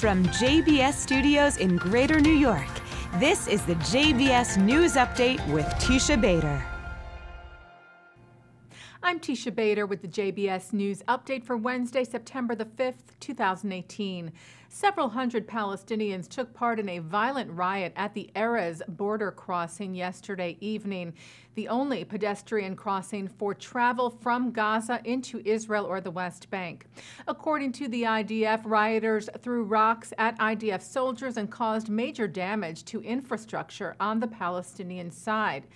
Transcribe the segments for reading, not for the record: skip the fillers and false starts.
From JBS Studios in Greater New York, this is the JBS News Update with Teisha Bader. I'm Teisha Bader with the JBS News Update for Wednesday, September the 5th, 2018. Several hundred Palestinians took part in a violent riot at the Erez border crossing yesterday evening, the only pedestrian crossing for travel from Gaza into Israel or the West Bank. According to the IDF, rioters threw rocks at IDF soldiers and caused major damage to infrastructure on the Palestinian side.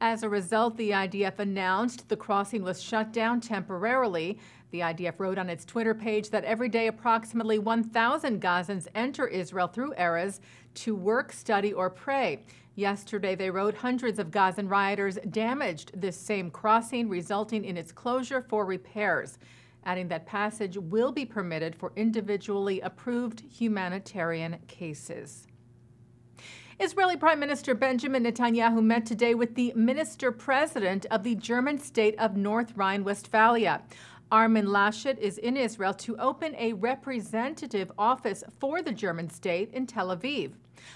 As a result, the IDF announced the crossing was shut down temporarily. The IDF wrote on its Twitter page that every day approximately 1,000 Gazans enter Israel through Erez to work, study, or pray. Yesterday, they wrote hundreds of Gazan rioters damaged this same crossing, resulting in its closure for repairs, adding that passage will be permitted for individually approved humanitarian cases. Israeli Prime Minister Benjamin Netanyahu met today with the minister-president of the German state of North Rhine-Westphalia. Armin Laschet is in Israel to open a representative office for the German state in Tel Aviv.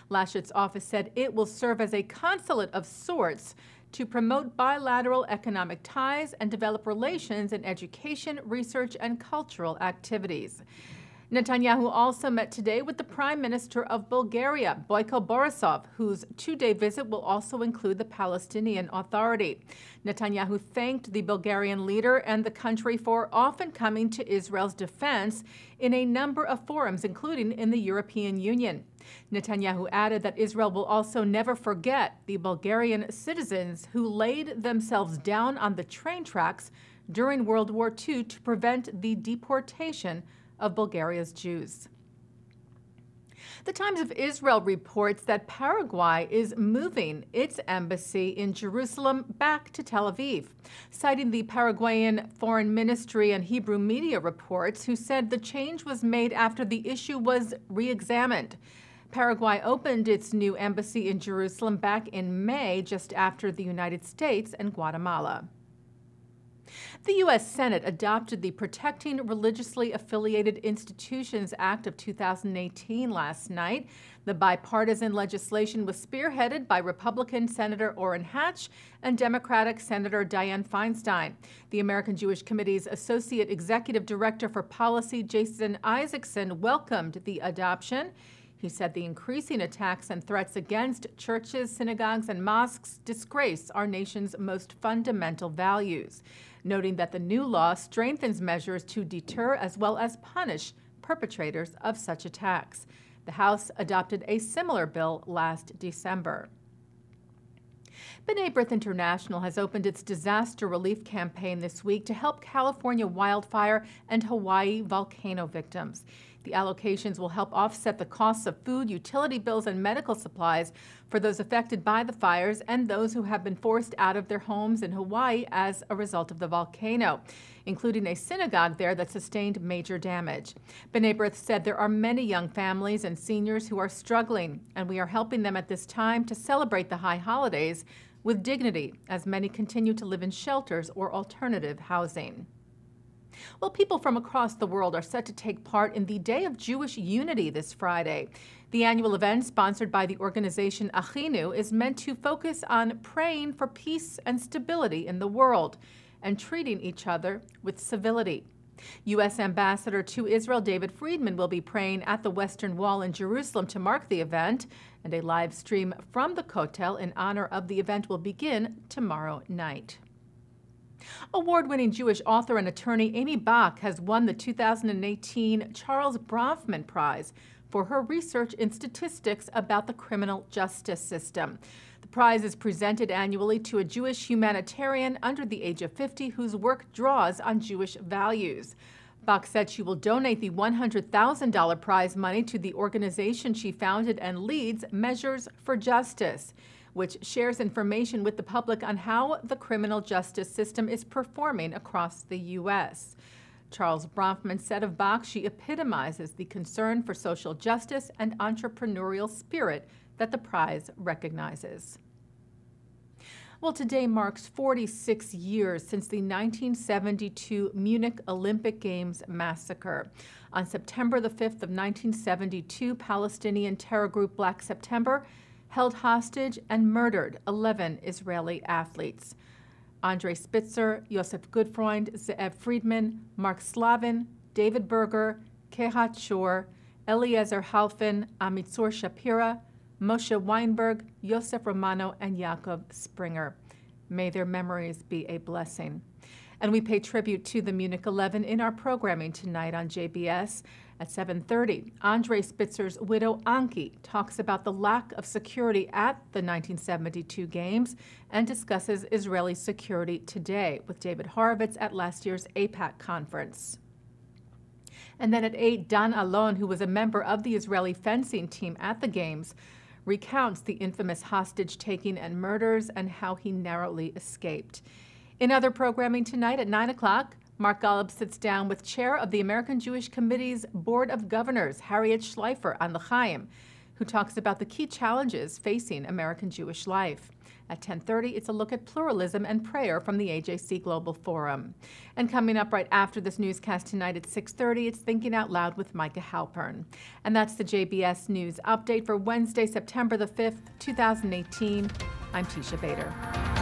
Laschet's office said it will serve as a consulate of sorts to promote bilateral economic ties and develop relations in education, research, and cultural activities. Netanyahu also met today with the Prime Minister of Bulgaria, Boyko Borisov, whose two-day visit will also include the Palestinian Authority. Netanyahu thanked the Bulgarian leader and the country for often coming to Israel's defense in a number of forums, including in the European Union. Netanyahu added that Israel will also never forget the Bulgarian citizens who laid themselves down on the train tracks during World War II to prevent the deportation of Bulgaria's Jews. The Times of Israel reports that Paraguay is moving its embassy in Jerusalem back to Tel Aviv, citing the Paraguayan Foreign Ministry and Hebrew media reports, who said the change was made after the issue was re-examined. Paraguay opened its new embassy in Jerusalem back in May, just after the United States and Guatemala. The U.S. Senate adopted the Protecting Religiously Affiliated Institutions Act of 2018 last night. The bipartisan legislation was spearheaded by Republican Senator Orrin Hatch and Democratic Senator Dianne Feinstein. The American Jewish Committee's Associate Executive Director for Policy, Jason Isaacson, welcomed the adoption. He said the increasing attacks and threats against churches, synagogues, and mosques disgrace our nation's most fundamental values, noting that the new law strengthens measures to deter as well as punish perpetrators of such attacks. The House adopted a similar bill last December. B'nai B'rith International has opened its disaster relief campaign this week to help California wildfire and Hawaii volcano victims. The allocations will help offset the costs of food, utility bills, and medical supplies for those affected by the fires and those who have been forced out of their homes in Hawaii as a result of the volcano, including a synagogue there that sustained major damage. B'nai B'rith said there are many young families and seniors who are struggling, and we are helping them at this time to celebrate the high holidays with dignity, as many continue to live in shelters or alternative housing. Well, people from across the world are set to take part in the Day of Jewish Unity this Friday. The annual event, sponsored by the organization Achinu, is meant to focus on praying for peace and stability in the world and treating each other with civility. U.S. Ambassador to Israel David Friedman will be praying at the Western Wall in Jerusalem to mark the event, and a live stream from the Kotel in honor of the event will begin tomorrow night. Award-winning Jewish author and attorney Amy Bach has won the 2018 Charles Bronfman Prize for her research in statistics about the criminal justice system. The prize is presented annually to a Jewish humanitarian under the age of 50 whose work draws on Jewish values. Bach said she will donate the $100,000 prize money to the organization she founded and leads, Measures for Justice, which shares information with the public on how the criminal justice system is performing across the U.S. Charles Bronfman said of Bach, she epitomizes the concern for social justice and entrepreneurial spirit that the prize recognizes. Well, today marks 46 years since the 1972 Munich Olympic Games massacre. On September the 5th of 1972, Palestinian terror group Black September held hostage and murdered 11 Israeli athletes. Andrei Spitzer, Yosef Gutfreund, Ze'ev Friedman, Mark Slavin, David Berger, Kehat Shor, Eliezer Halfin, Amitzur Shapira, Moshe Weinberg, Yosef Romano, and Yaakov Springer. May their memories be a blessing. And we pay tribute to the Munich 11 in our programming tonight on JBS. At 7:30, Andrei Spitzer's widow Anki talks about the lack of security at the 1972 Games and discusses Israeli security today with David Horowitz at last year's AIPAC conference. And then at 8, Dan Alon, who was a member of the Israeli fencing team at the Games, recounts the infamous hostage-taking and murders and how he narrowly escaped. In other programming tonight at 9 o'clock, Mark Golub sits down with Chair of the American Jewish Committee's Board of Governors, Harriet Schleifer, on L'chaim, who talks about the key challenges facing American Jewish life. At 10:30, it's a look at pluralism and prayer from the AJC Global Forum. And coming up right after this newscast tonight at 6:30, it's Thinking Out Loud with Micah Halpern. And that's the JBS News Update for Wednesday, September the 5th, 2018. I'm Teisha Bader.